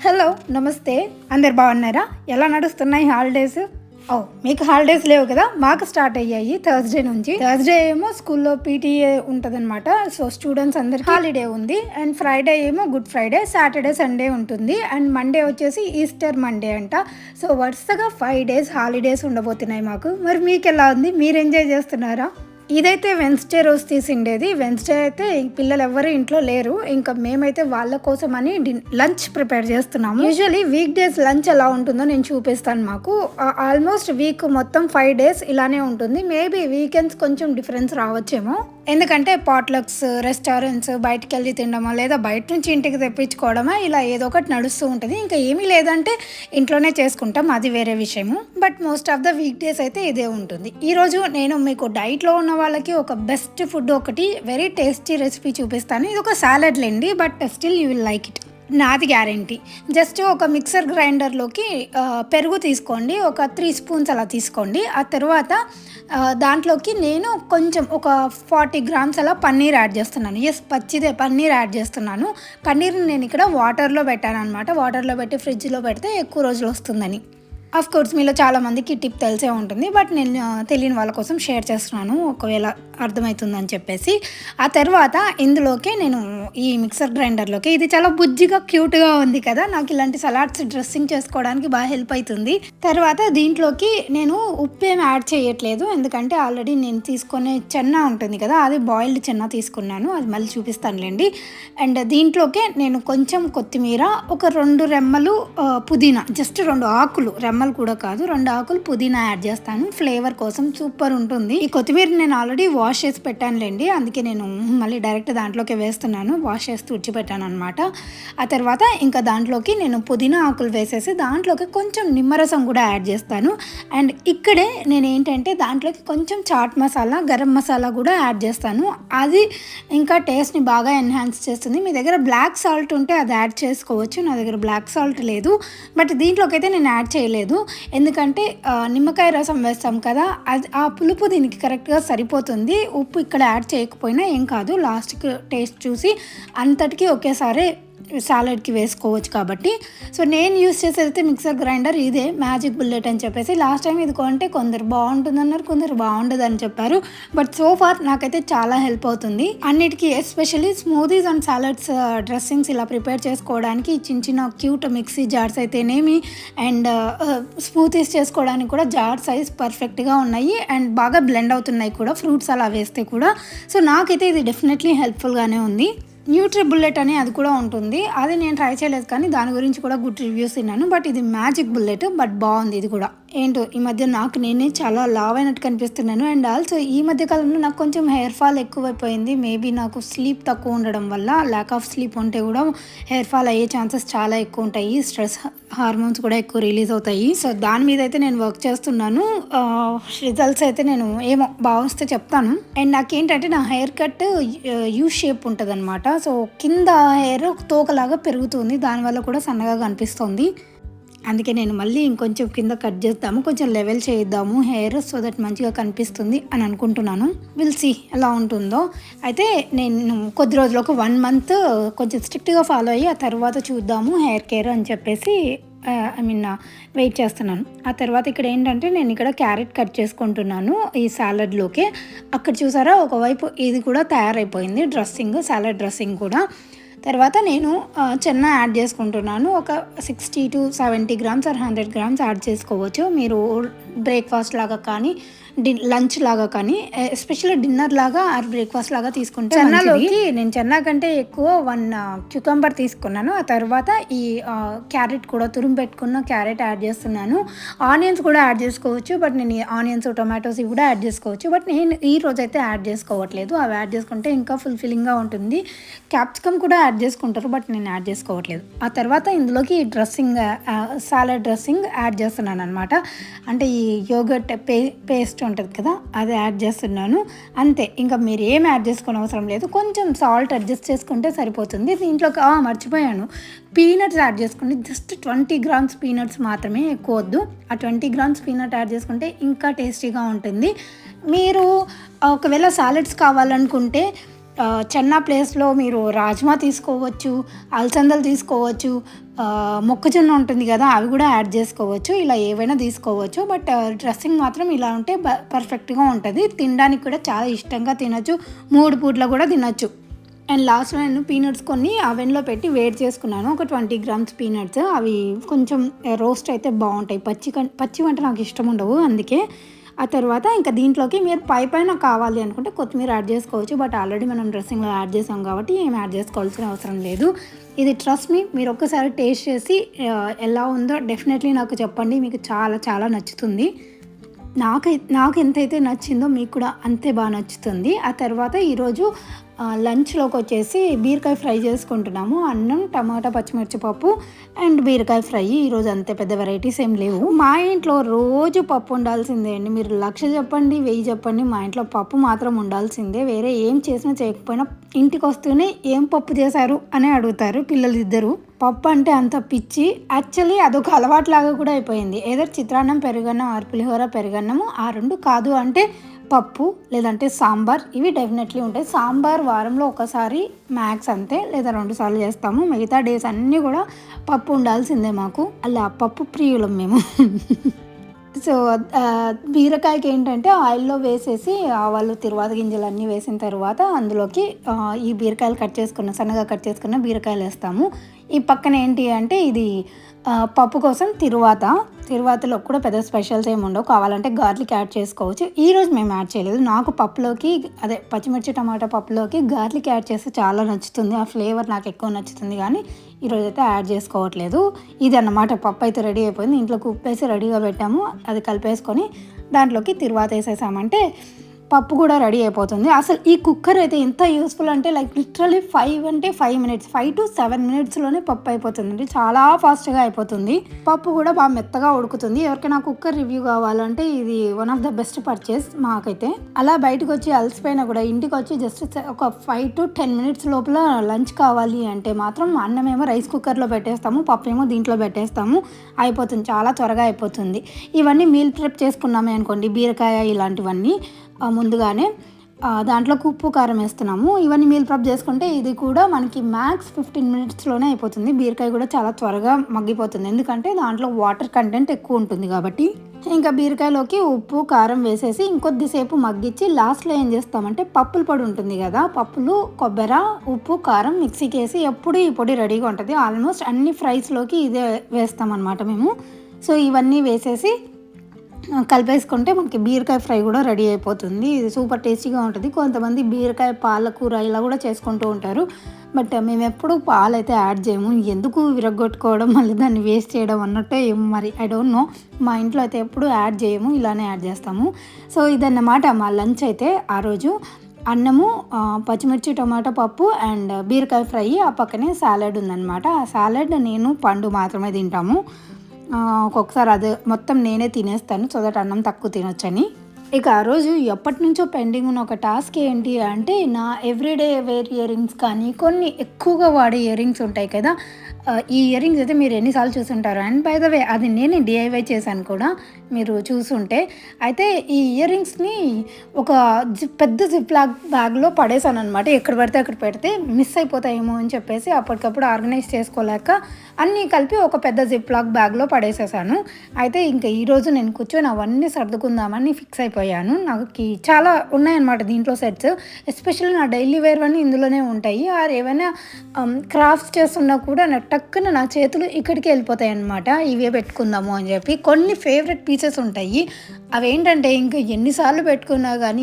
Hello నమస్తే. అందరు బాగున్నారా? ఎలా నడుస్తున్నాయి హాలిడేస్? మీకు హాలిడేస్ లేవు కదా, మాకు స్టార్ట్ అయ్యాయి థర్స్డే నుంచి. థర్స్డే ఏమో స్కూల్లో పీటీఏ ఉంటుందన్నమాట. సో స్టూడెంట్స్ అందరికి హాలిడే ఉంది. అండ్ ఫ్రైడే ఏమో గుడ్ ఫ్రైడే, సాటర్డే సండే ఉంటుంది. అండ్ మండే వచ్చేసి ఈస్టర్ మండే అంట. సో వరుసగా 5 days హాలిడేస్ ఉండబోతున్నాయి మాకు. మరి మీకు ఎలా ఉంది? మీరు ఎంజాయ్ చేస్తున్నారా? ఇదైతే వెన్స్డే రోజు తీసిండేది. వెన్స్డే అయితే పిల్లలు ఎవ్వరు ఇంట్లో లేరు. ఇంకా మేమైతే వాళ్ళ కోసం అని లంచ్ ప్రిపేర్ చేస్తున్నాము. యూజువలీ వీక్ డేస్ లంచ్ ఎలా ఉంటుందో నేను చూపిస్తాను. మాకు ఆల్మోస్ట్ వీక్ మొత్తం 5 days ఇలానే ఉంటుంది. మేబీ వీకెండ్స్ కొంచెం డిఫరెన్స్ రావచ్చేమో, ఎందుకంటే పాట్లక్స్, రెస్టారెంట్స్, బయటకు వెళ్ళి తినడమా లేదా బయట నుంచి ఇంటికి తెప్పించుకోవడమా, ఇలా ఏదో ఒకటి నడుస్తూ ఉంటుంది. ఇంకా ఏమీ లేదంటే ఇంట్లోనే చేసుకుంటాం, అది వేరే విషయము. But most of the week days అయితే ఇదే ఉంటుంది. ఈరోజు నేను మీకు డైట్లో ఉన్న వాళ్ళకి ఒక బెస్ట్ ఫుడ్, ఒకటి వెరీ టేస్టీ రెసిపీ చూపిస్తాను. ఇది ఒక సాలడ్ లేండి, but still you will like it, నాది గ్యారంటీ. జస్ట్ ఒక మిక్సర్ గ్రైండర్లోకి పెరుగు తీసుకోండి, ఒక 3 spoons అలా తీసుకోండి. ఆ తర్వాత దాంట్లోకి నేను కొంచెం ఒక 40 grams అలా పన్నీర్ యాడ్ చేస్తున్నాను. పచ్చిదే పన్నీర్ యాడ్ చేస్తున్నాను. పన్నీర్ని నేను ఇక్కడ వాటర్లో పెట్టాను అనమాట. వాటర్లో పెట్టి ఫ్రిడ్జ్లో పెడితే ఎక్కువ రోజులు వస్తుందని. ఆఫ్ కోర్స్ మీలో చాలామందికి టిప్ తెలిసే ఉంటుంది, బట్ నేను తెలియని వాళ్ళ కోసం షేర్ చేస్తున్నాను, ఒకవేళ అర్థమవుతుందని చెప్పేసి. ఆ తర్వాత ఇందులోకి నేను ఈ మిక్సర్ గ్రైండర్లోకి, ఇది చాలా బుజ్జిగా క్యూట్గా ఉంది కదా, నాకు ఇలాంటి సలాడ్స్ డ్రెస్సింగ్ చేసుకోవడానికి బాగా హెల్ప్ అవుతుంది. తర్వాత దీంట్లోకి నేను ఉప్పు ఏమి యాడ్ చేయట్లేదు, ఎందుకంటే ఆల్రెడీ నేను తీసుకునే చెన్నా ఉంటుంది కదా, అది బాయిల్డ్ చెన్నా తీసుకున్నాను, అది మళ్ళీ చూపిస్తానులేండి. అండ్ దీంట్లోకి నేను కొంచెం కొత్తిమీర, ఒక 2 రెమ్మలు పుదీనా, జస్ట్ 2 ఆకులు, రెమ్మలు కూడా కాదు, 2 ఆకులు పుదీనా యాడ్ చేస్తాను ఫ్లేవర్ కోసం. సూపర్ ఉంటుంది. ఈ కొత్తిమీర నేను ఆల్రెడీ వాష్ చేసి పెట్టానులేండి, అందుకే నేను మళ్ళీ డైరెక్ట్ దాంట్లోకి వేస్తున్నాను. వాష్ చేసి తుడిచిపెట్టాను అనమాట. ఆ తర్వాత ఇంకా దాంట్లోకి నేను పుదీనా ఆకులు వేసేసి దాంట్లోకి కొంచెం నిమ్మరసం కూడా యాడ్ చేస్తాను. అండ్ ఇక్కడే నేను ఏంటంటే దాంట్లోకి కొంచెం చాట్ మసాలా, గరం మసాలా కూడా యాడ్ చేస్తాను. అది ఇంకా టేస్ట్ని బాగా ఎన్హాన్స్ చేస్తుంది. మీ దగ్గర బ్లాక్ సాల్ట్ ఉంటే అది యాడ్ చేసుకోవచ్చు, నా దగ్గర బ్లాక్ సాల్ట్ లేదు. బట్ దీంట్లోకి అయితే నేను యాడ్ చేయలేదు, ఎందుకంటే నిమ్మకాయ రసం వేస్తాం కదా, అది ఆ పులుపు దీనికి కరెక్ట్గా సరిపోతుంది. ఉప్పు ఇక్కడ యాడ్ చేయకపోయినా ఏం కాదు, లాస్ట్కి టేస్ట్ చూసి అంతటికీ ఒకేసారి సాలడ్కి వేసుకోవచ్చు కాబట్టి. సో నేను యూస్ చేసేది మిక్సర్ గ్రైండర్ ఇదే, మ్యాజిక్ బుల్లెట్ అని చెప్పేసి. లాస్ట్ టైం ఇది కొంటే కొందరు బాగుంటుందన్నారు, కొందరు బాగుండదని చెప్పారు. బట్ సో ఫార్ నాకైతే చాలా హెల్ప్ అవుతుంది అన్నిటికీ, especially smoothies and salads dressings ఇలా ప్రిపేర్ చేసుకోవడానికి. చిన్న చిన్న క్యూట్ మిక్సీ జార్స్ అయితేనేమి, అండ్ స్మూతీస్ చేసుకోవడానికి కూడా జార్ సైజ్ పర్ఫెక్ట్గా ఉన్నాయి, అండ్ బాగా బ్లెండ్ అవుతున్నాయి కూడా ఫ్రూట్స్ అలా వేస్తే కూడా. సో నాకైతే ఇది డెఫినెట్లీ హెల్ప్ఫుల్గానే ఉంది. న్యూట్రీ బుల్లెట్ అని అది కూడా ఉంటుంది, అది నేను ట్రై చేయలేదు, కానీ దాని గురించి కూడా గుడ్ రివ్యూస్ తిన్నాను. బట్ ఇది మ్యాజిక్ బుల్లెట్, బట్ బాగుంది ఇది కూడా. ఏంటో ఈ మధ్య నాకు నేనే చాలా లావ్ అయినట్టు కనిపిస్తున్నాను. అండ్ ఆల్సో ఈ మధ్య కాలంలో నాకు కొంచెం హెయిర్ ఫాల్ ఎక్కువైపోయింది. మేబీ నాకు స్లీప్ తక్కువ ఉండడం వల్ల, ల్యాక్ ఆఫ్ స్లీప్ ఉంటే కూడా హెయిర్ ఫాల్ అయ్యే ఛాన్సెస్ చాలా ఎక్కువ ఉంటాయి. స్ట్రెస్ హార్మోన్స్ కూడా ఎక్కువ రిలీజ్ అవుతాయి. సో దాని మీద అయితే నేను వర్క్ చేస్తున్నాను. రిజల్ట్స్ అయితే నేను ఏమో బాగా చెప్తాను. అండ్ నాకేంటంటే నా హెయిర్ కట్ యూ షేప్ ఉంటుంది అనమాట. సో కింద హెయిర్ తోకలాగా పెరుగుతుంది, దానివల్ల కూడా సన్నగా కనిపిస్తుంది. అందుకే నేను మళ్ళీ ఇంకొంచెం కింద కట్ చేద్దాము, కొంచెం లెవెల్ చేద్దాము హెయిర్, సో దట్ మంచిగా కనిపిస్తుంది అని అనుకుంటున్నాను. విల్ సీ ఎలా ఉంటుందో. అయితే నేను కొద్ది రోజులు ఒక 1 month కొంచెం స్ట్రిక్ట్గా ఫాలో అయ్యి ఆ తర్వాత చూద్దాము హెయిర్ కేర్ అని చెప్పేసి వెయిట్ చేస్తున్నాను. ఆ తర్వాత ఇక్కడ ఏంటంటే నేను ఇక్కడ క్యారెట్ కట్ చేసుకుంటున్నాను ఈ సాలడ్లోకి. అక్కడ చూసారా ఒకవైపు ఇది కూడా తయారైపోయింది డ్రెస్సింగ్, సాలడ్ డ్రెస్సింగ్ కూడా. తర్వాత నేను చెన్నా యాడ్ చేసుకుంటున్నాను. ఒక 60 to 70 grams or 100 grams add చేసుకోవచ్చు మీరు, బ్రేక్ఫాస్ట్ లాగా కానీ లంచ్ లాగా కానీ, ఎస్పెషల్లీ డిన్నర్ లాగా ఆర్ బ్రేక్ఫాస్ట్ లాగా తీసుకుంటే. చెన్నాలోకి నేను చెన్నా కంటే ఎక్కువ 1 క్యూకంబర్ తీసుకున్నాను. ఆ తర్వాత ఈ క్యారెట్ కూడా, తురుము పెట్టుకున్న క్యారెట్ యాడ్ చేస్తున్నాను. ఆనియన్స్ కూడా యాడ్ చేసుకోవచ్చు, బట్ నేను ఆనియన్స్, టొమాటోస్ ఇవి కూడా యాడ్ చేసుకోవచ్చు, బట్ నేను ఈ రోజైతే యాడ్ చేసుకోవట్లేదు. అవి యాడ్ చేసుకుంటే ఇంకా ఫుల్ఫిల్లింగ్గా ఉంటుంది. క్యాప్సికమ్ కూడా యాడ్ చేసుకుంటారు, బట్ నేను యాడ్ చేసుకోవట్లేదు. ఆ తర్వాత ఇందులోకి డ్రెస్సింగ్, సాలడ్ డ్రెస్సింగ్ యాడ్ చేస్తున్నాను అనమాట. అంటే ఈ యోగర్ట్ పేస్ట్ ఉంటుంది కదా, అది యాడ్ చేస్తున్నాను. అంతే, ఇంకా మీరు ఏం యాడ్ చేసుకునే అవసరం లేదు. కొంచెం సాల్ట్ అడ్జస్ట్ చేసుకుంటే సరిపోతుంది. దీంట్లోకి మర్చిపోయాను, పీనట్స్ యాడ్ చేసుకోండి. జస్ట్ 20 grams పీనట్స్ మాత్రమే, ఎక్కువ వద్దు. ఆ 20 grams పీనట్ యాడ్ చేసుకుంటే ఇంకా టేస్టీగా ఉంటుంది. మీరు ఒకవేళ సాలడ్స్ కావాలనుకుంటే చెన్నా ప్లేస్లో మీరు రాజ్మా తీసుకోవచ్చు, అలసందలు తీసుకోవచ్చు, మొక్కజొన్న ఉంటుంది కదా అవి కూడా యాడ్ చేసుకోవచ్చు. ఇలా ఏవైనా తీసుకోవచ్చు. బట్ డ్రెస్సింగ్ మాత్రం ఇలా ఉంటే పర్ఫెక్ట్గా ఉంటుంది. తినడానికి కూడా చాలా ఇష్టంగా తినచ్చు, 3 పూట్ల కూడా తినచ్చు. అండ్ లాస్ట్లో నేను పీనట్స్ కొన్ని అవెన్లో పెట్టి వేడి చేసుకున్నాను. ఒక 20 గ్రామ్స్ పీనట్స్. అవి కొంచెం రోస్ట్ అయితే బాగుంటాయి. పచ్చి వంట నాకు ఇష్టం ఉండవు, అందుకే. ఆ తర్వాత ఇంకా దీంట్లోకి మీరు పైన కావాలి అనుకుంటే కొత్తిమీర యాడ్ చేసుకోవచ్చు. బట్ ఆల్రెడీ మనం డ్రెస్సింగ్లో యాడ్ చేసాం కాబట్టి ఏం యాడ్ చేసుకోవాల్సిన అవసరం లేదు. ఇది ట్రస్ట్ మీ, మీరు ఒక్కసారి టేస్ట్ చేసి ఎలా ఉందో డెఫినెట్లీ నాకు చెప్పండి. మీకు చాలా చాలా నచ్చుతుంది. నాకు ఎంతైతే నచ్చిందో మీకు కూడా అంతే బాగా నచ్చుతుంది. ఆ తర్వాత ఈరోజు లంచ్లోకి వచ్చేసి బీరకాయ ఫ్రై చేసుకుంటున్నాము. అన్నం, టమాటా, పచ్చిమిర్చి పప్పు అండ్ బీరకాయ ఫ్రై. ఈరోజు అంతే పెద్ద వెరైటీస్ ఏం లేవు. మా ఇంట్లో రోజు పప్పు ఉండాల్సిందే అండి. మీరు 1,00,000 చెప్పండి, 1000 చెప్పండి, మా ఇంట్లో పప్పు మాత్రం ఉండాల్సిందే. వేరే ఏం చేసినా చేయకపోయినా ఇంటికి వస్తూనే ఏం పప్పు చేశారు అని అడుగుతారు పిల్లలు ఇద్దరు. పప్పు అంటే అంత పిచ్చి. యాక్చువల్లీ అదొక అలవాటులాగా కూడా అయిపోయింది. ఏదో చిత్రాన్నం, పెరుగన్నం, పులిహోర, పెరుగన్నము ఆ 2 కాదు అంటే పప్పు లేదంటే సాంబార్, ఇవి డెఫినెట్లీ ఉంటాయి. సాంబార్ వారంలో ఒకసారి మ్యాక్స్ అంతే, లేదా 2 సార్లు చేస్తాము. మిగతా డేస్ అన్నీ కూడా పప్పు ఉండాల్సిందే మాకు. అలా పప్పు ప్రియులం మేము. సో బీరకాయకి ఏంటంటే ఆయిల్లో వేసేసి ఆవాలు, తిరువాత గింజలు అన్నీ వేసిన తర్వాత అందులోకి ఈ బీరకాయలు సన్నగా కట్ చేసుకున్న బీరకాయలు వేస్తాము. ఈ పక్కన ఏంటి అంటే ఇది పప్పు కోసం తిరువాతలో కూడా పెద్ద స్పెషల్స్ ఏమి ఉండవు. కావాలంటే గార్లిక్ యాడ్ చేసుకోవచ్చు. ఈరోజు మేము యాడ్ చేయలేదు. నాకు పప్పులోకి పచ్చిమిర్చి టమాటా పప్పులోకి గార్లిక్ యాడ్ చేస్తే చాలా నచ్చుతుంది. ఆ ఫ్లేవర్ నాకు ఎక్కువ నచ్చుతుంది, కానీ ఈరోజు అయితే యాడ్ చేసుకోవట్లేదు. ఇది అన్నమాట. పప్పు అయితే రెడీ అయిపోయింది. ఇంట్లోకి ఉప్పు వేసి రెడీగా పెట్టాము. అది కలిపేసుకొని దాంట్లోకి తిరువాత వేసేసామంటే పప్పు కూడా రెడీ అయిపోతుంది. అసలు ఈ కుక్కర్ అయితే ఎంత యూస్ఫుల్ అంటే లిటరలీ 5 మినిట్స్ 5 to 7 మినిట్స్లోనే పప్పు అయిపోతుంది. చాలా ఫాస్ట్గా అయిపోతుంది. పప్పు కూడా బాగా మెత్తగా ఉడుకుతుంది. ఎవరికైనా కుక్కర్ రివ్యూ కావాలంటే ఇది one of the best purchase మాకైతే. అలా బయటకు వచ్చి అలసిపోయినా కూడా ఇంటికి వచ్చి జస్ట్ ఒక 5 to 10 మినిట్స్ లోపల లంచ్ కావాలి అంటే మాత్రం అన్నమేమో రైస్ కుక్కర్లో పెట్టేస్తాము, పప్పు ఏమో దీంట్లో పెట్టేస్తాము, అయిపోతుంది. చాలా త్వరగా అయిపోతుంది. ఇవన్నీ మీల్ ప్రెప్ చేసుకున్నామే అనుకోండి, బీరకాయ ఇలాంటివన్నీ ముందుగానే దాంట్లోకి ఉప్పు కారం వేస్తున్నాము. ఇవన్నీ మీల్ ప్రెప్ చేసుకుంటే ఇది కూడా మనకి మ్యాక్స్ 15 మినిట్స్లోనే అయిపోతుంది. బీరకాయ కూడా చాలా త్వరగా మగ్గిపోతుంది, ఎందుకంటే దాంట్లో వాటర్ కంటెంట్ ఎక్కువ ఉంటుంది కాబట్టి. ఇంకా బీరకాయలోకి ఉప్పు కారం వేసేసి ఇంకొద్దిసేపు మగ్గించి లాస్ట్లో ఏం చేస్తామంటే పప్పుల పొడి ఉంటుంది కదా, పప్పులు, కొబ్బరి, ఉప్పు, కారం మిక్సీకి వేసి ఎప్పుడు ఈ పొడి రెడీగా ఉంటుంది. ఆల్మోస్ట్ అన్ని ఫ్రైస్లోకి ఇదే వేస్తామన్నమాట మేము. సో ఇవన్నీ వేసేసి కలిపేసుకుంటే మనకి బీరకాయ ఫ్రై కూడా రెడీ అయిపోతుంది. ఇది సూపర్ టేస్టీగా ఉంటుంది. కొంతమంది బీరకాయ పాలకూర ఇలా కూడా చేసుకుంటూ ఉంటారు. బట్ మేము ఎప్పుడు పాలు అయితే యాడ్ చేయము. ఎందుకు విరగొట్టుకోవడం, మళ్ళీ దాన్ని వేస్ట్ చేయడం అన్నట్టు ఏమో మరి, ఐ డోంట్ నో. మా ఇంట్లో అయితే ఎప్పుడు యాడ్ చేయము, ఇలానే యాడ్ చేస్తాము. సో ఇదన్నమాట మా లంచ్ అయితే. ఆ రోజు అన్నము, పచ్చిమిర్చి టమాటా పప్పు అండ్ బీరకాయ ఫ్రై, ఆ పక్కనే సాలడ్ ఉందన్నమాట. ఆ సాలడ్ నేను పండు మాత్రమే తింటాము. ఒక్కొక్కసారి అది మొత్తం నేనే తినేస్తాను, సో దట్ అన్నం తక్కువ తినొచ్చని. ఇక ఆ రోజు ఎప్పటి నుంచో పెండింగ్ ఉన్న ఒక టాస్క్ ఏంటి అంటే నా ఎవ్రీడే వేర్ ఇయర్ రింగ్స్ కానీ కొన్ని ఎక్కువగా వాడే ఇయర్ రింగ్స్ ఉంటాయి కదా, ఈ ఇయర్ రింగ్స్ అయితే మీరు ఎన్నిసార్లు చూసుంటారు. అండ్ బై ద వే అది నేను డిఐవై చేశాను కూడా, మీరు చూసుంటే. అయితే ఈ ఇయర్ రింగ్స్ని ఒక పెద్ద జిప్లాక్ బ్యాగ్లో పడేసాను అనమాట. ఎక్కడ పడితే అక్కడ పెడితే మిస్ అయిపోతాయేమో అని చెప్పేసి అప్పటికప్పుడు ఆర్గనైజ్ చేసుకోలేక అన్నీ కలిపి ఒక పెద్ద జిప్లాక్ బ్యాగ్లో పడేసేసాను. అయితే ఇంకా ఈరోజు నేను కూర్చొని అవన్నీ సర్దుకుందామని ఫిక్స్ అయిపోయాను. నాకు చాలా ఉన్నాయన్నమాట దీంట్లో సెట్స్. ఎస్పెషల్లీ నా డైలీ వేర్ అన్నీ ఇందులోనే ఉంటాయి. ఆర్ ఏమైనా క్రాఫ్ట్స్ చేస్తున్నా కూడా టక్కున నా చేతులు ఇక్కడికి వెళ్ళిపోతాయి అన్నమాట. ఇవే పెట్టుకుందాము అని చెప్పి. కొన్ని ఫేవరెట్ పీసెస్ ఉంటాయి, అవేంటంటే ఇంకా ఎన్నిసార్లు పెట్టుకున్నా కానీ,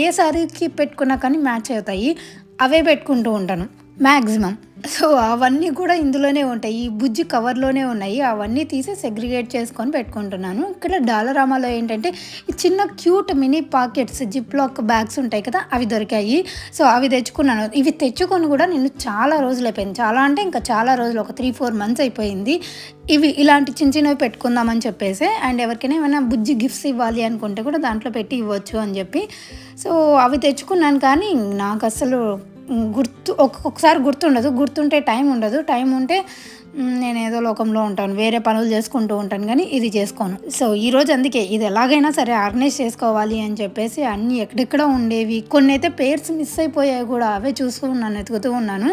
ఏ సారీకి పెట్టుకున్నా కానీ మ్యాచ్ అవుతాయి, అవే పెట్టుకుంటూ ఉంటాను మ్యాక్సిమం. సో అవన్నీ కూడా ఇందులోనే ఉంటాయి, ఈ బుజ్జి కవర్లోనే ఉన్నాయి. అవన్నీ తీసి సెగ్రిగేట్ చేసుకొని పెట్టుకుంటున్నాను. ఇక్కడ డాలరామాలో ఏంటంటే ఈ చిన్న cute mini packets ziplock bags ఉంటాయి కదా, అవి దొరికాయి. సో అవి తెచ్చుకున్నాను. ఇవి తెచ్చుకొని కూడా నేను చాలా రోజులు అయిపోయింది. చాలా అంటే ఇంకా చాలా రోజులు, ఒక 3-4 మంత్స్ అయిపోయింది. ఇవి ఇలాంటి చిన్న చిన్నవి పెట్టుకుందామని చెప్పేసి. అండ్ ఎవరికైనా ఏమైనా బుజ్జి గిఫ్ట్స్ ఇవ్వాలి అనుకుంటే కూడా దాంట్లో పెట్టి ఇవ్వచ్చు అని చెప్పి. సో అవి తెచ్చుకున్నాను, కానీ నాకు అసలు ఒక్కొక్కసారి గుర్తుండదు. గుర్తుంటే టైం ఉండదు, టైం ఉంటే నేనేదో లోకంలో ఉంటాను, వేరే పనులు చేసుకుంటూ ఉంటాను కానీ ఇది చేసుకోను. సో ఈరోజు అందుకే ఇది ఎలాగైనా సరే ఆర్గనైజ్ చేసుకోవాలి అని చెప్పేసి అన్నీ ఎక్కడెక్కడ ఉండేవి, కొన్ని అయితే పేర్స్ మిస్ అయిపోయాయి కూడా, అవే చూస్తూ ఉన్నాను, వెతుకుతూ ఉన్నాను.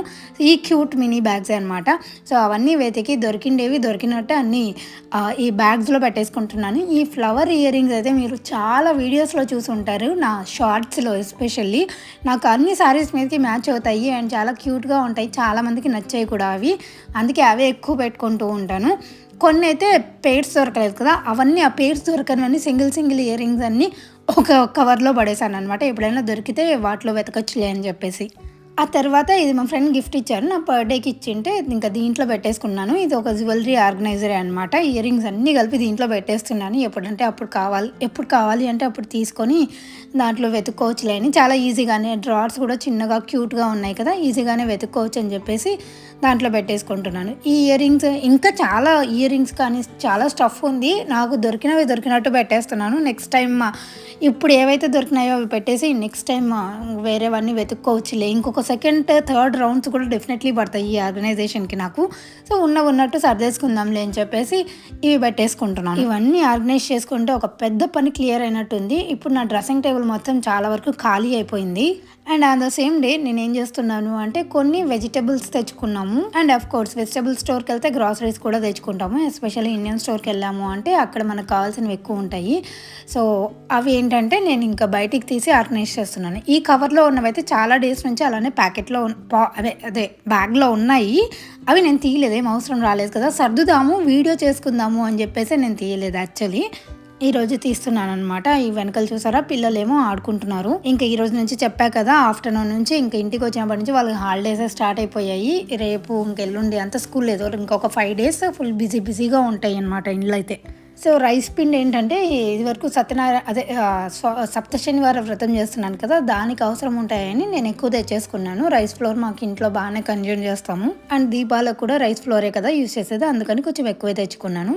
ఈ క్యూట్ మినీ బ్యాగ్స్ అనమాట. సో అవన్నీ వెతికి దొరికినట్టే అన్నీ ఈ బ్యాగ్స్లో పెట్టేసుకుంటున్నాను. ఈ ఫ్లవర్ ఇయర్ రింగ్స్ అయితే మీరు చాలా వీడియోస్లో చూసి ఉంటారు, నా షార్ట్స్లో ఎస్పెషల్లీ. నాకు అన్ని శారీస్ మీదకి మ్యాచ్ అవుతాయి అండ్ చాలా క్యూట్గా ఉంటాయి, చాలామందికి నచ్చాయి కూడా అవి, అందుకే అవే ఎక్కువ పెట్టుకుంటూ ఉంటాను. కొన్ని అయితే పేర్స్ దొరకలేదు కదా, అవన్నీ ఆ పేర్స్ దొరకనివన్నీ సింగిల్ ఇయర్ రింగ్స్ అన్నీ ఒక కవర్లో పడేసాను అనమాట. ఎప్పుడైనా దొరికితే వాటిలో వెతకచ్చులే అని చెప్పేసి. ఆ తర్వాత ఇది మా ఫ్రెండ్ గిఫ్ట్ ఇచ్చారు, నా బర్త్డేకి ఇచ్చింటే ఇంకా దీంట్లో పెట్టేసుకున్నాను. ఇది ఒక జ్యువెలరీ ఆర్గనైజరే అనమాట. ఇయర్ రింగ్స్ అన్నీ కలిపి దీంట్లో పెట్టేస్తున్నాను. ఎప్పుడు కావాలి అంటే అప్పుడు తీసుకొని దాంట్లో వెతుక్కోవచ్చులే అని, చాలా ఈజీగానే, డ్రార్స్ కూడా చిన్నగా క్యూట్గా ఉన్నాయి కదా, ఈజీగానే వెతుక్కోవచ్చు అని చెప్పేసి దాంట్లో పెట్టేసుకుంటున్నాను. ఈ ఇయర్ రింగ్స్ ఇంకా చాలా ఇయర్ రింగ్స్ కానీ చాలా స్టఫ్ ఉంది, నాకు దొరికినట్టు పెట్టేస్తున్నాను. నెక్స్ట్ టైం ఇప్పుడు ఏవైతే దొరికినాయో అవి పెట్టేసి నెక్స్ట్ టైం వేరేవన్నీ వెతుక్కోవచ్చులే. ఇంకొక సెకండ్ థర్డ్ రౌండ్స్ కూడా డెఫినెట్లీ పడతాయి ఈ ఆర్గనైజేషన్కి నాకు. సో ఉన్నట్టు సర్దేసుకుందాంలే అని చెప్పేసి ఇవి పెట్టేసుకుంటున్నాను. ఇవన్నీ ఆర్గనైజ్ చేసుకుంటే ఒక పెద్ద పని క్లియర్ అయినట్టుంది. ఇప్పుడు నా డ్రెస్సింగ్ టేబుల్ మొత్తం చాలా వరకు ఖాళీ అయిపోయింది. And on the same day నేను ఏం చేస్తున్నాను అంటే కొన్ని వెజిటబుల్స్ తెచ్చుకున్నాము. అండ్ అఫ్ కోర్స్ వెజిటబుల్ స్టోర్కి వెళ్తే గ్రాసరీస్ కూడా తెచ్చుకుంటాము. ఎస్పెషల్లీ ఇండియన్ స్టోర్కి వెళ్ళాము అంటే అక్కడ మనకు కావాల్సినవి ఎక్కువ ఉంటాయి. సో అవి ఏంటంటే నేను ఇంకా బయటికి తీసి ఆర్గనైజ్ చేస్తున్నాను. ఈ కవర్లో ఉన్నవైతే చాలా డేస్ నుంచి అలానే ప్యాకెట్లో అదే బ్యాగ్లో ఉన్నాయి. అవి నేను తీయలేదు, ఏం అవసరం రాలేదు కదా, సర్దుదాము వీడియో చేసుకుందాము అని చెప్పేసి నేను తీయలేదు యాక్చువల్లీ. ఈరోజు తీస్తున్నాను అనమాట. ఈ వెనకలు చూసారా, పిల్లలేమో ఆడుకుంటున్నారు. ఇంకా ఈ రోజు నుంచి చెప్పా కదా, ఆఫ్టర్నూన్ నుంచి ఇంకా ఇంటికి వచ్చినప్పటి నుంచి వాళ్ళకి హాలిడేస్ స్టార్ట్ అయిపోయాయి. రేపు ఇంకెల్లుండి అంత స్కూల్ లేదు, ఇంకొక 5 days ఫుల్ బిజీగా ఉంటాయి అనమాట ఇంట్లో అయితే. సో రైస్ పిండి ఏంటంటే ఇది వరకు సప్త శనివారం వ్రతం చేస్తున్నాను కదా, దానికి అవసరం ఉంటాయని నేను ఎక్కువ తెచ్చేసుకున్నాను. రైస్ ఫ్లోర్ మాకు ఇంట్లో బాగానే కన్జ్యూమ్ చేస్తాము అండ్ దీపాలకు కూడా రైస్ ఫ్లోరే కదా యూజ్ చేసేది, అందుకని కొంచెం ఎక్కువే తెచ్చుకున్నాను.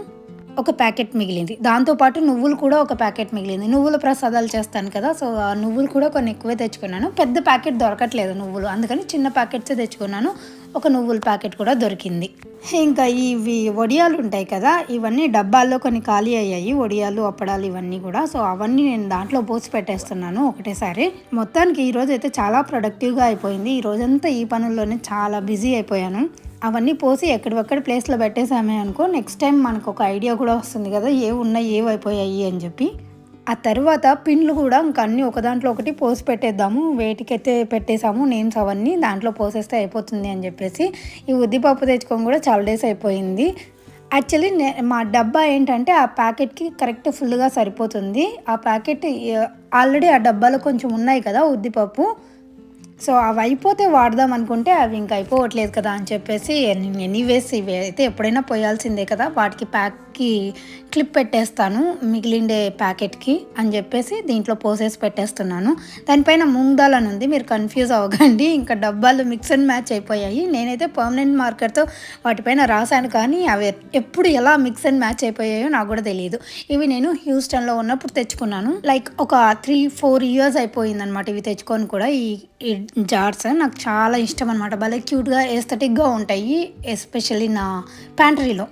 ఒక ప్యాకెట్ మిగిలింది, దాంతోపాటు నువ్వులు కూడా ఒక ప్యాకెట్ మిగిలింది. నువ్వుల ప్రసాదాలు చేస్తాను కదా, సో ఆ నువ్వులు కూడా కొన్ని ఎక్కువే తెచ్చుకున్నాను. పెద్ద ప్యాకెట్ దొరకట్లేదు నువ్వులు, అందుకని చిన్న ప్యాకెట్సే తెచ్చుకున్నాను. ఒక నువ్వుల ప్యాకెట్ కూడా దొరికింది. ఇంకా ఇవి వడియాలు ఉంటాయి కదా, ఇవన్నీ డబ్బాల్లో కొన్ని ఖాళీ అయ్యాయి, వడియాలు అప్పడాలు ఇవన్నీ కూడా. సో అవన్నీ నేను దాంట్లో పోసి పెట్టేస్తున్నాను ఒకటేసారి. మొత్తానికి ఈరోజు అయితే చాలా ప్రొడక్టివ్గా అయిపోయింది. ఈ రోజంతా ఈ పనుల్లోనే చాలా బిజీ అయిపోయాను. అవన్నీ పోసి ఎక్కడివక్కడ ప్లేస్లో పెట్టేసామే అనుకో, నెక్స్ట్ టైం మనకు ఒక ఐడియా కూడా వస్తుంది కదా ఏవి ఉన్నాయి ఏవైపోయాయి అని చెప్పి. ఆ తర్వాత పిన్లు కూడా ఇంకా అన్నీ ఒక దాంట్లో ఒకటి పోసి పెట్టేద్దాము, వేటికైతే పెట్టేసాము నేమ్స్ అవన్నీ దాంట్లో పోసేస్తే అయిపోతుంది అని చెప్పేసి. ఈ ఉద్దిపప్పు తెచ్చుకొని కూడా చాలా డేస్ అయిపోయింది. యాక్చువల్లీ మా డబ్బా ఏంటంటే ఆ ప్యాకెట్కి కరెక్ట్ ఫుల్గా సరిపోతుంది. ఆ ప్యాకెట్ ఆల్రెడీ ఆ డబ్బాలో కొంచెం ఉన్నాయి కదా ఉద్దిపప్పు, సో అవి అయిపోతే వాడదాం అనుకుంటే అవి ఇంకా అయిపోవట్లేదు కదా అని చెప్పేసి ఎనీవేస్ ఇవి అయితే ఎప్పుడైనా పోయాల్సిందే కదా, వాటికి ప్యాక్కి క్లిప్ పెట్టేస్తాను మిగిలిండే ప్యాకెట్కి అని చెప్పేసి దీంట్లో పోసేసి పెట్టేస్తున్నాను. దానిపైన మూంగ్ దాల్ అని ఉంది, మీరు కన్ఫ్యూజ్ అవ్వకండి, ఇంకా డబ్బాలు మిక్స్ అండ్ మ్యాచ్ అయిపోయాయి. నేనైతే పర్మనెంట్ మార్కర్తో వాటిపైన రాశాను కానీ అవి ఎప్పుడు ఎలా మిక్స్ అండ్ మ్యాచ్ అయిపోయాయో నాకు కూడా తెలియదు. ఇవి నేను హ్యూస్టన్లో ఉన్నప్పుడు తెచ్చుకున్నాను, లైక్ ఒక 3-4 years అయిపోయింది అనమాట ఇవి తెచ్చుకొని కూడా. ఈ జార్స్ నాకు చాలా ఇష్టం అనమాట, భలే క్యూట్గా ఎస్థెటిక్గా ఉంటాయి, ఎస్పెషల్లీ నా ప్యాంట్రీలో.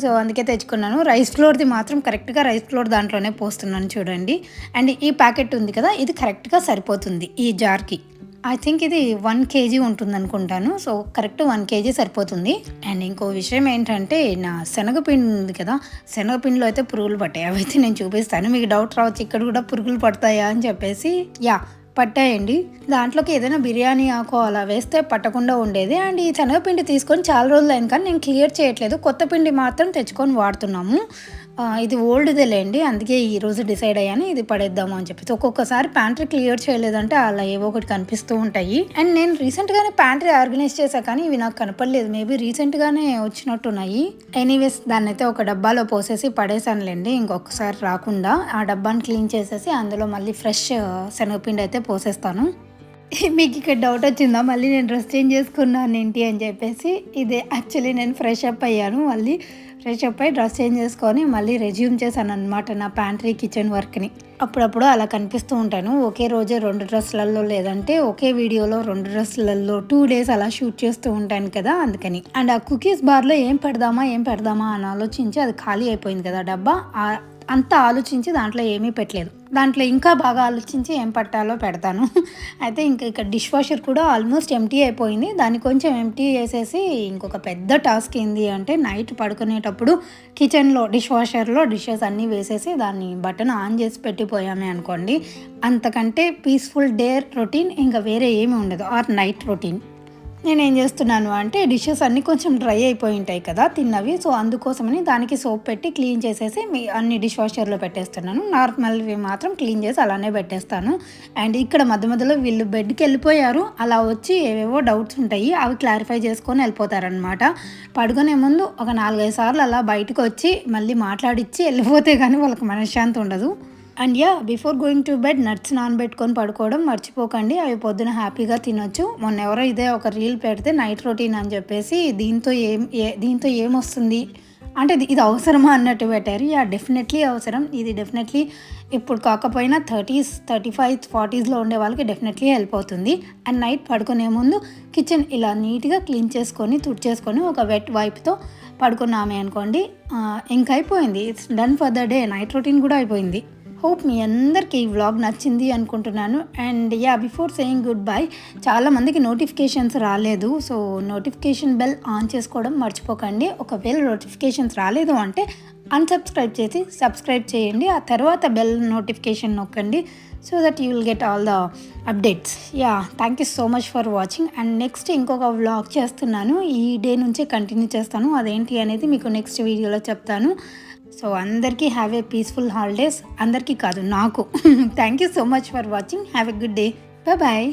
సో అందుకే తెచ్చుకున్నాను. రైస్ ఫ్లోర్ది మాత్రం కరెక్ట్గా రైస్ ఫ్లోర్ దాంట్లోనే పోస్తున్నాను చూడండి. అండ్ ఈ ప్యాకెట్ ఉంది కదా, ఇది కరెక్ట్గా సరిపోతుంది ఈ జార్కి. ఐ థింక్ ఇది 1 kg ఉంటుంది అనుకుంటాను. సో కరెక్ట్ 1 kg సరిపోతుంది. అండ్ ఇంకో విషయం ఏంటంటే నా శనగపిండి ఉంది కదా, శనగపిండిలో అయితే పురుగులు పట్టాయి, అవైతే నేను చూపిస్తాను. మీకు డౌట్ రావచ్చు ఇక్కడ కూడా పురుగులు పడతాయా అని చెప్పేసి. పట్టాయండి, దాంట్లోకి ఏదైనా బిర్యానీ ఆకు అలా వేస్తే పట్టకుండా ఉండేది. అండ్ ఈ శనగపిండి తీసుకొని చాలా రోజులు అయింది కానీ నేను క్లియర్ చేయట్లేదు, కొత్త పిండి మాత్రం తెచ్చుకొని వాడుతున్నాము. ఇది ఓల్డ్దేలేండి, అందుకే ఈరోజు డిసైడ్ అయ్యాను ఇది పడేద్దాము అని చెప్పేసి. ఒక్కొక్కసారి ప్యాంట్రీ క్లియర్ చేయలేదంటే అలా ఏవో ఒకటి కనిపిస్తూ ఉంటాయి. అండ్ నేను రీసెంట్గానే ప్యాంట్రీ ఆర్గనైజ్ చేశా కానీ ఇవి నాకు కనపడలేదు, మేబీ రీసెంట్గానే వచ్చినట్టున్నాయి. ఎనీవేస్ దాన్ని అయితే ఒక డబ్బాలో పోసేసి పడేసానులేండి, ఇంకొకసారి రాకుండా. ఆ డబ్బాని క్లీన్ చేసేసి అందులో మళ్ళీ ఫ్రెష్ శనగపిండి అయితే పోసేస్తాను. మీకు ఇక్కడ డౌట్ వచ్చిందా మళ్ళీ నేను డ్రెస్ చేంజ్ చేసుకున్నాను ఏంటి అని చెప్పేసి? ఇదే యాక్చువల్లీ నేను ఫ్రెష్ అప్ అయ్యాను. మళ్ళీ ఫ్రెష్ అప్ అయ్యి డ్రెస్ చేంజ్ చేసుకొని మళ్ళీ రెజ్యూమ్ చేశాను అనమాట నా ప్యాంట్రీ కిచెన్ వర్క్ని. అప్పుడప్పుడు అలా కనిపిస్తూ ఉంటాను. ఒకే రోజే 2 డ్రెస్సులలో లేదంటే ఒకే వీడియోలో 2 డ్రెస్సులలో 2 డేస్ అలా షూట్ చేస్తూ ఉంటాను కదా, అందుకని. అండ్ ఆ కుకీస్ బార్లో ఏం పెడదామా అని ఆలోచించి అది ఖాళీ అయిపోయింది కదా డబ్బా. అంతా ఆలోచించి దాంట్లో ఏమీ పెట్టలేదు. దాంట్లో ఇంకా బాగా ఆలోచించి ఏం పట్టాలో పెడతాను. అయితే ఇక్కడ డిష్ వాషర్ కూడా ఆల్మోస్ట్ ఎంటీ అయిపోయింది. దాన్ని కొంచెం ఎంటీ చేసేసి ఇంకొక పెద్ద టాస్క్ ఏంది అంటే నైట్ పడుకునేటప్పుడు కిచెన్లో డిష్ వాషర్లో డిషెస్ అన్నీ వేసేసి దాన్ని బటన్ ఆన్ చేసి పెట్టిపోయామే అనుకోండి, అంతకంటే పీస్ఫుల్ డే రొటీన్ ఇంకా వేరే ఏమీ ఉండదు, ఆర్ నైట్ రొటీన్. నేనేం చేస్తున్నాను అంటే డిషెస్ అన్నీ కొంచెం డ్రై అయిపోయి ఉంటాయి కదా తిన్నవి, సో అందుకోసమని దానికి సోప్ పెట్టి క్లీన్ చేసేసి అన్ని డిష్ వాషర్లో పెట్టేస్తున్నాను. నార్మల్వి మాత్రం క్లీన్ చేసి అలానే పెట్టేస్తాను. అండ్ ఇక్కడ మధ్యలో వీళ్ళు బెడ్కి వెళ్ళిపోయారు. అలా వచ్చి ఏవేవో డౌట్స్ ఉంటాయి, అవి క్లారిఫై చేసుకొని వెళ్ళిపోతారనమాట. పడుకునే ముందు ఒక 4-5 సార్లు అలా బయటకు వచ్చి మళ్ళీ మాట్లాడిచ్చి వెళ్ళిపోతే కానీ వాళ్ళకి మనశ్శాంతి ఉండదు. And before going to bed nuts నానబెట్టుకొని పడుకోవడం మర్చిపోకండి. అవి పొద్దున హ్యాపీగా తినొచ్చు. మొన్న ఎవరో ఇదే ఒక రీల్ పెడితే నైట్ రొటీన్ అని చెప్పేసి దీంతో ఏమొస్తుంది అంటే ఇది అవసరమా అన్నట్టు పెట్టారు. డెఫినెట్లీ అవసరం. ఇది డెఫినెట్లీ ఇప్పుడు కాకపోయినా 30s, 35s, 40sలో ఉండే వాళ్ళకి డెఫినెట్లీ హెల్ప్ అవుతుంది. అండ్ నైట్ పడుకునే ముందు కిచెన్ ఇలా నీట్గా క్లీన్ చేసుకొని తుడిచేసుకొని ఒక వెట్ వైప్తో పడుకున్నామే అనుకోండి, ఇంకా అయిపోయింది. It's done for the day. Night routine కూడా అయిపోయింది. హోప్ మీ అందరికీ ఈ వ్లాగ్ నచ్చింది అనుకుంటున్నాను. And before saying good bye, చాలామందికి నోటిఫికేషన్స్ రాలేదు. సో నోటిఫికేషన్ బెల్ ఆన్ చేసుకోవడం మర్చిపోకండి. ఒకవేళ నోటిఫికేషన్స్ రాలేదు అంటే అన్సబ్స్క్రైబ్ చేసి సబ్స్క్రైబ్ చేయండి. ఆ తర్వాత బెల్ నోటిఫికేషన్ నొక్కండి, so that you will get all the updates. Thank you so much for watching. And next ఇంకొక వ్లాగ్ చేస్తున్నాను, ఈ డే నుంచే కంటిన్యూ చేస్తాను. అదేంటి అనేది మీకు నెక్స్ట్ వీడియోలో చెప్తాను. సో అందరికీ హ్యావ్ ఏ పీస్ఫుల్ హాలిడేస్. అందరికీ కాదు, నాకు. Thank you so much for watching. Have a good day. Bye.